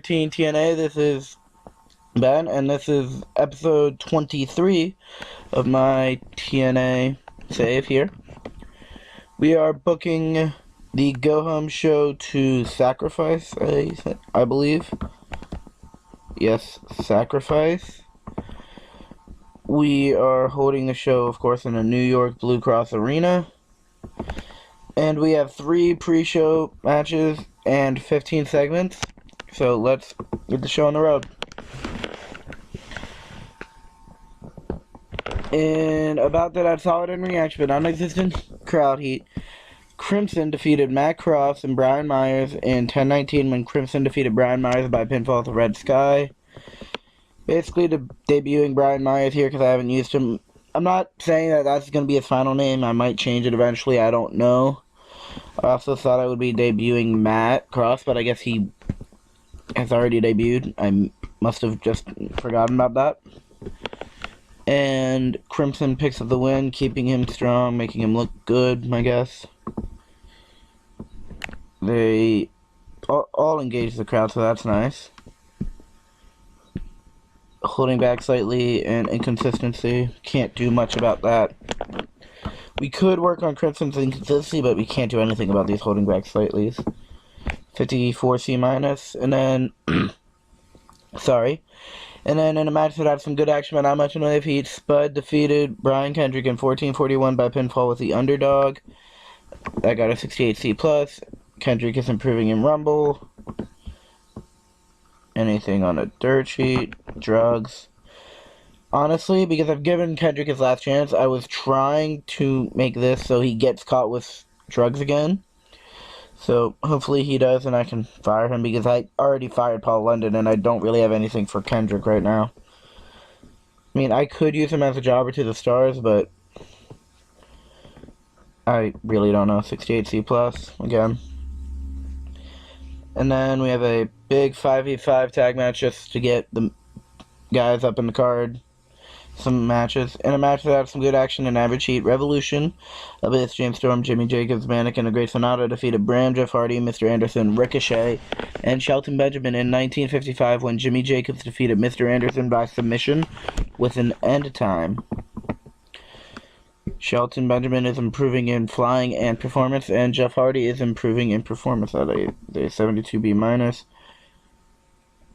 Team TNA. This is Ben, and this is episode 23 of my TNA save here. We are booking the Go Home show to Sacrifice, I believe. Yes, Sacrifice. We are holding the show, of course, in a New York Blue Cross Arena. And we have 3 pre-show matches and 15 segments. So let's get the show on the road. And about that, solid in reaction, but non-existent crowd heat. Crimson defeated Matt Crofts and Brian Myers in 10-19 when Crimson defeated Brian Myers by pinfall at the Red Sky. Basically, debuting Brian Myers here because I haven't used him. I'm not saying that that's going to be his final name. I might change it eventually. I don't know. I also thought I would be debuting Matt Crofts, but I guess he has already debuted. I must have just forgotten about that. And Crimson picks up the win, keeping him strong, making him look good, I guess. They all engage the crowd, so that's nice. Holding back slightly and inconsistency. Can't do much about that. We could work on Crimson's inconsistency, but we can't do anything about these holding back slightly's. 54 C minus, and then sorry. And then in a match that had some good action, but not much in the way of heat, Spud defeated Brian Kendrick in 14:41 by pinfall with the underdog. That got a 68 C plus. Kendrick is improving in Rumble. Anything on a dirt sheet, drugs. Honestly, because I've given Kendrick his last chance, I was trying to make this so he gets caught with drugs again. So hopefully he does and I can fire him, because I already fired Paul London and I don't really have anything for Kendrick right now. I mean, I could use him as a jobber to the stars, but I really don't know. 68 C plus again. And then we have a big 5v5 tag match just to get the guys up in the card. Some matches. In a match that had some good action and average heat, Revolution, Abyss, James Storm, Jimmy Jacobs, Mannequin, and a Great Sonata defeated Bram, Jeff Hardy, Mr. Anderson, Ricochet, and Shelton Benjamin in 1955 when Jimmy Jacobs defeated Mr. Anderson by submission with an end time. Shelton Benjamin is improving in flying and performance, and Jeff Hardy is improving in performance at a 72B minus.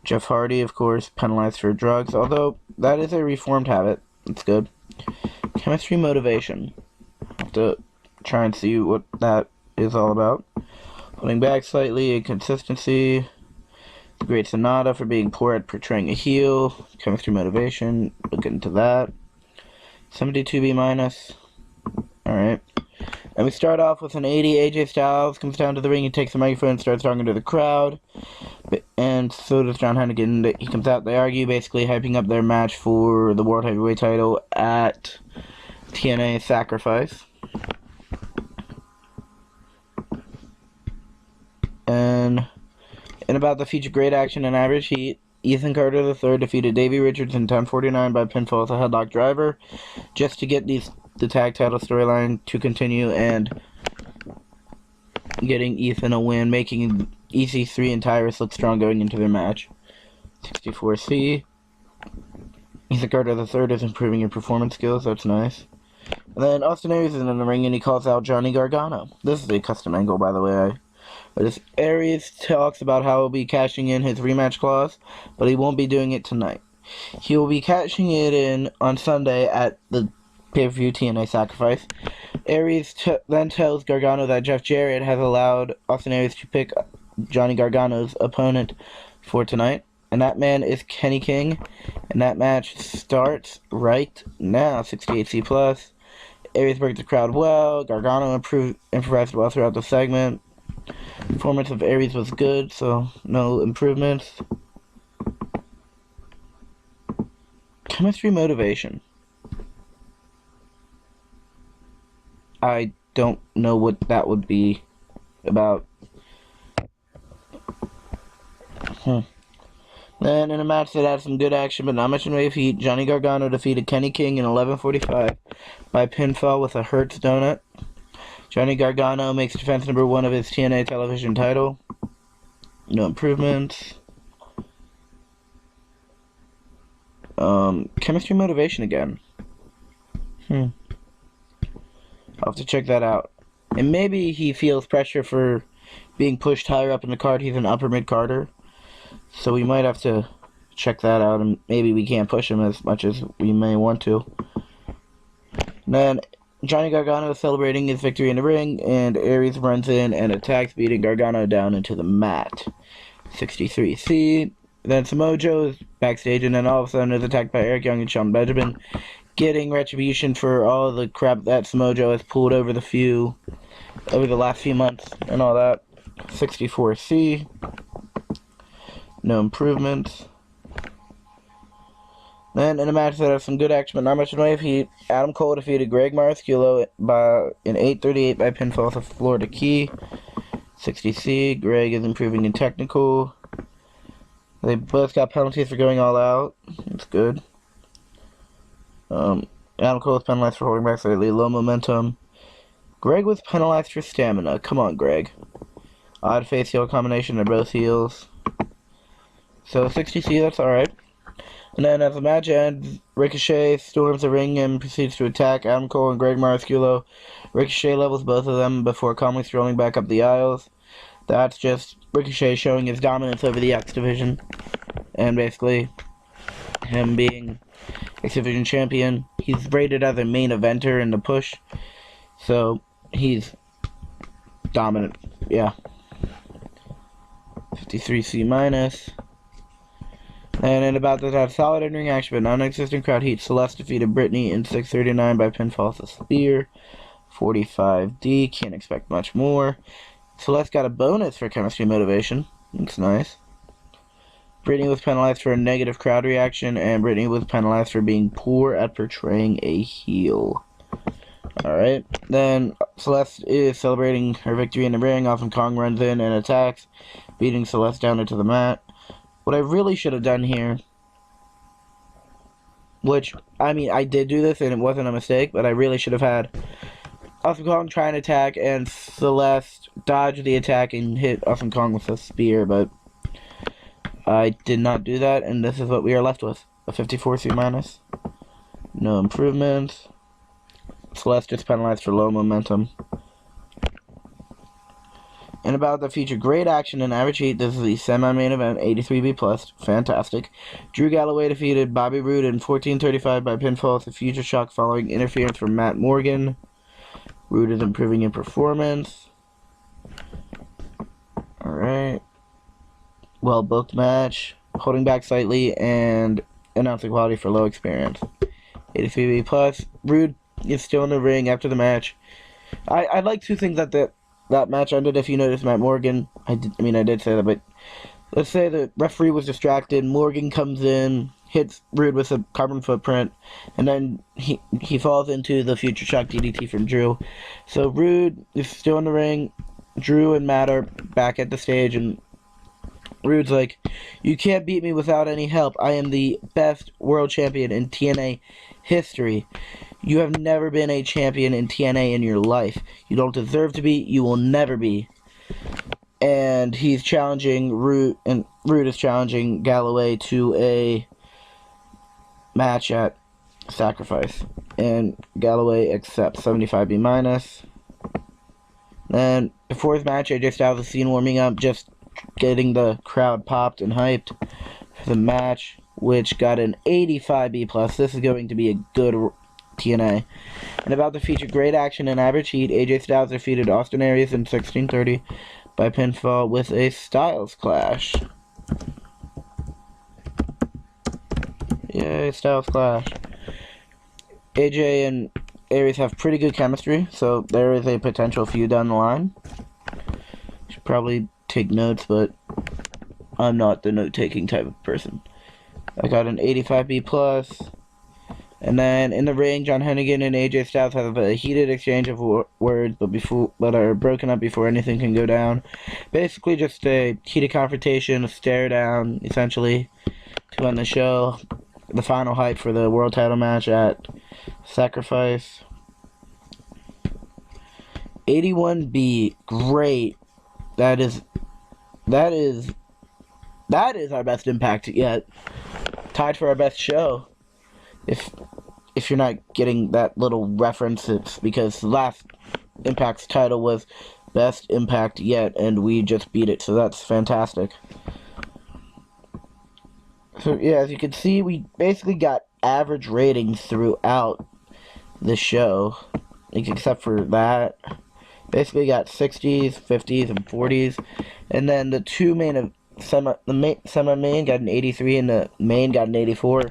Jeff Hardy, of course, penalized for drugs, although that is a reformed habit. It's good. Chemistry motivation. Have to try and see what that is all about. Pulling back slightly, inconsistency. The Great Sonata for being poor at portraying a heel. Chemistry motivation. Look into that. 72B minus. Alright. And we start off with an 80. AJ Styles comes down to the ring and takes the microphone and starts talking to the crowd. And so does John Hannigan. He comes out, they argue, basically hyping up their match for the World Heavyweight title at TNA Sacrifice. And about the feature great action and average heat, Ethan Carter III defeated Davey Richards in 10:49 by pinfall with a headlock driver, just to get the tag title storyline to continue and getting Ethan a win, making EC3 and Tyrus look strong going into their match. 64C. Ethan Carter III is improving in performance skills, that's nice. And then Austin Aries is in the ring and he calls out Johnny Gargano. This is a custom angle, by the way. Aries talks about how he'll be cashing in his rematch clause, but he won't be doing it tonight. He will be cashing it in on Sunday at the pay-per-view TNA Sacrifice. Aries then tells Gargano that Jeff Jarrett has allowed Austin Aries to pick Johnny Gargano's opponent for tonight, and that man is Kenny King, and that match starts right now. 68C plus. Aries worked the crowd well. Gargano improvised well throughout the segment. Performance of Aries was good, so no improvements. Chemistry motivation. I don't know what that would be about. Then in a match that had some good action but not much in the way of heat, Johnny Gargano defeated Kenny King in 11:45 by pinfall with a Hertz donut. Johnny Gargano makes defense number 1 of his TNA television title. No improvements. Chemistry motivation again. I'll have to check that out. And maybe he feels pressure for being pushed higher up in the card. He's an upper mid carder. So we might have to check that out, and maybe we can't push him as much as we may want to. And then Johnny Gargano is celebrating his victory in the ring, and Aries runs in and attacks, beating Gargano down into the mat. 63C. Then Samoa Joe is backstage, and then all of a sudden is attacked by Eric Young and Sean Benjamin, getting retribution for all the crap that Samoa Joe has pulled over the last few months and all that. 64C. No improvements. Then in a match that has some good action but not much in the way of heat, Adam Cole defeated Greg Marisculo in 8:38 by pinfall off the Florida Key. 60C. Greg is improving in technical. They both got penalties for going all out. That's good. Adam Cole was penalized for holding back slightly. Low momentum. Greg was penalized for stamina. Come on, Greg. Odd face heel combination. They're both heels. So 60C, that's alright. And then as the match ends, Ricochet storms the ring and proceeds to attack Adam Cole and Greg Marisculo. Ricochet levels both of them before calmly strolling back up the aisles. That's just Ricochet showing his dominance over the X Division. And basically, him being X Division champion. He's rated as a main eventer in the push. So, he's dominant. Yeah. 53C minus. And in about to have solid in-ring action but non-existent crowd heat, Celeste defeated Brittany in 6:39 by pinfall with a spear. 45D, can't expect much more. Celeste got a bonus for chemistry motivation. That's nice. Brittany was penalized for a negative crowd reaction, and Brittany was penalized for being poor at portraying a heel. Alright, then Celeste is celebrating her victory in the ring. Awesome Kong runs in and attacks, beating Celeste down into the mat. What I really should have done here, which, I mean, I did do this and it wasn't a mistake, but I really should have had Awesome Kong try and attack and Celeste dodge the attack and hit Awesome Kong with a spear, but I did not do that, and this is what we are left with. A 54C minus. No improvements. Celeste is penalized for low momentum. And about the feature great action and average heat, this is the semi-main event, 83B+, fantastic. Drew Galloway defeated Bobby Roode in 14:35 by pinfall with a future shock following interference from Matt Morgan. Roode is improving in performance. Alright. Well booked match. Holding back slightly and announcing quality for low experience. 83B+. Roode is still in the ring after the match. I'd like to think that match ended. If you notice, Matt Morgan, I did say that, but let's say the referee was distracted. Morgan comes in, hits Roode with a carbon footprint, and then he falls into the future shock DDT from Drew. So Roode is still in the ring. Drew and Matt are back at the stage, and Roode's like, "You can't beat me without any help. I am the best world champion in TNA history. You have never been a champion in TNA in your life. You don't deserve to be. You will never be." And he's challenging Roode, and Roode is challenging Galloway to a match at Sacrifice. And Galloway accepts 75B minus. Then before his match, AJ Styles is seen warming up, just getting the crowd popped and hyped for the match, which got an 85B+. This is going to be a good TNA. And about the feature great action and average heat, AJ Styles defeated Austin Aries in 16:30 by pinfall with a Styles Clash. Yay, Styles Clash. AJ and Aries have pretty good chemistry, so there is a potential feud down the line. Should probably take notes, but I'm not the note-taking type of person. I got an 85B+. And then in the ring, John Hannigan and AJ Styles have a heated exchange of words, but are broken up before anything can go down. Basically, just a heated confrontation, a stare down, essentially, to end the show. The final hype for the world title match at Sacrifice. 81B, great. That is our best Impact yet. Tied for our best show. If you're not getting that little reference, it's because the last Impact's title was Best Impact Yet, and we just beat it, so that's fantastic. So yeah, as you can see, we basically got average ratings throughout the show, except for that. Basically got 60s, 50s, and 40s, and then the two main semi-main got an 83, and the main got an 84.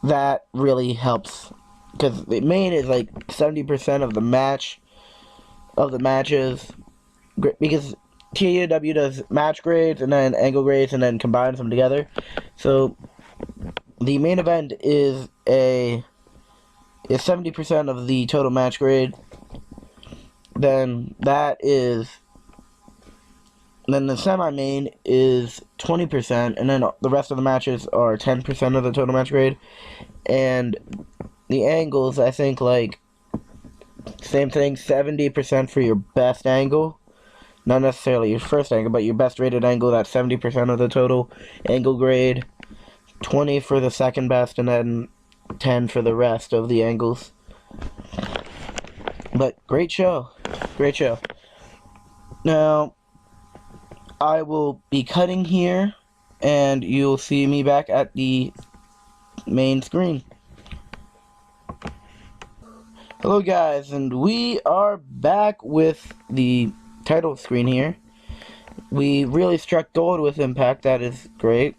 That really helps, because the main is like 70% of the matches, because TEW does match grades and then angle grades and then combines them together. So the main event is 70% of the total match grade. Then the semi-main is 20%, and then the rest of the matches are 10% of the total match grade. And the angles, I think, like, same thing, 70% for your best angle. Not necessarily your first angle, but your best rated angle, that's 70% of the total angle grade. 20 for the second best, and then 10 for the rest of the angles. But great show. Great show. Now, I will be cutting here, and you'll see me back at the main screen. Hello guys, and we are back with the title screen here. We really struck gold with Impact, that is great.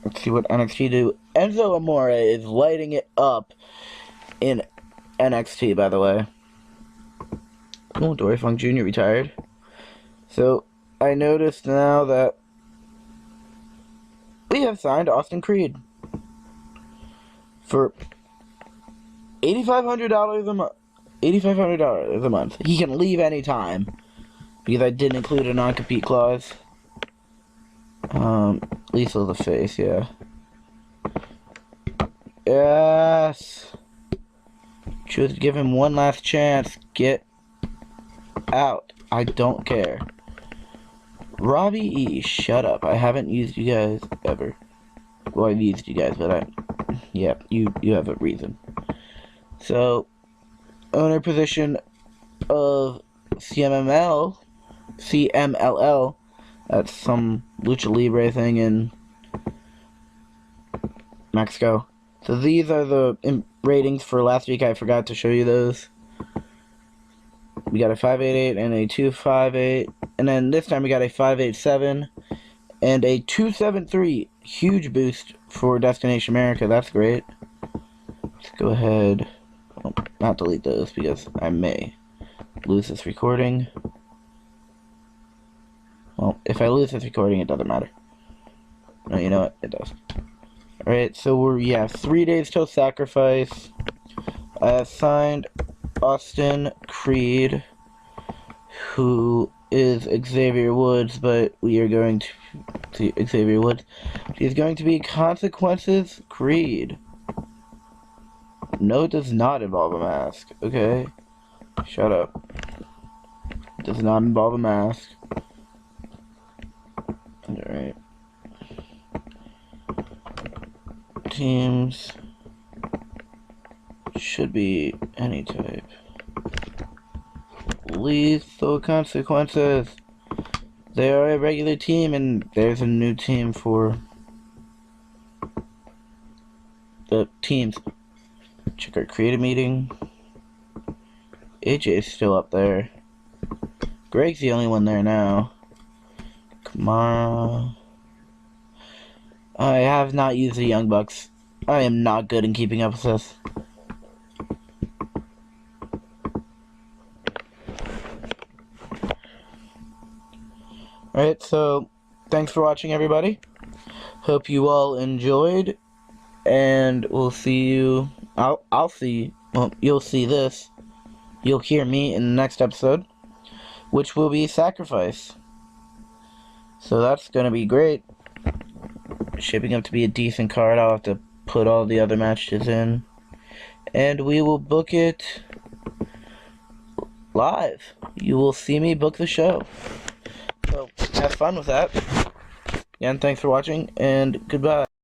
Let's see what NXT do. Enzo Amore is lighting it up in NXT, by the way. Oh, Dory Funk Jr. retired. So, I noticed now that we have signed Austin Creed for $8,500 a month. $8,500 a month. He can leave anytime, because I didn't include a non-compete clause. Lethal the face, yeah. Yes. Choose to give him one last chance. Get out. I don't care. Robbie E, shut up. I haven't used you guys ever. Well, I've used you guys, but yeah, you have a reason. So, owner position of CMLL, that's some Lucha Libre thing in Mexico. So these are the ratings for last week. I forgot to show you those. We got a 588 and a 258, and then this time we got a 587 and a 273. Huge boost for Destination America. That's great. Let's go ahead. Oh, not delete those because I may lose this recording. Well, if I lose this recording, it doesn't matter. No, you know what? It does. Alright, so we 3 days till Sacrifice. I have signed Austin Creed, who is Xavier Woods, but we are going to see Xavier Woods. He's going to be Consequences Creed. No, it does not involve a mask. Okay. Shut up. It does not involve a mask. Alright. Teams should be any type. Lethal Consequences. They are a regular team, and there's a new team for the teams. Check our creative meeting. AJ's still up there. Greg's the only one there now. Kamara. I have not used the Young Bucks. I am not good in keeping up with this. Alright, so thanks for watching, everybody. Hope you all enjoyed, and we'll see you. I'll see. Well, you'll see this. You'll hear me in the next episode, which will be Sacrifice. So that's gonna be great. Shaping up to be a decent card. I'll have to put all the other matches in, and we will book it live. You will see me book the show. So have fun with that. And thanks for watching, and goodbye.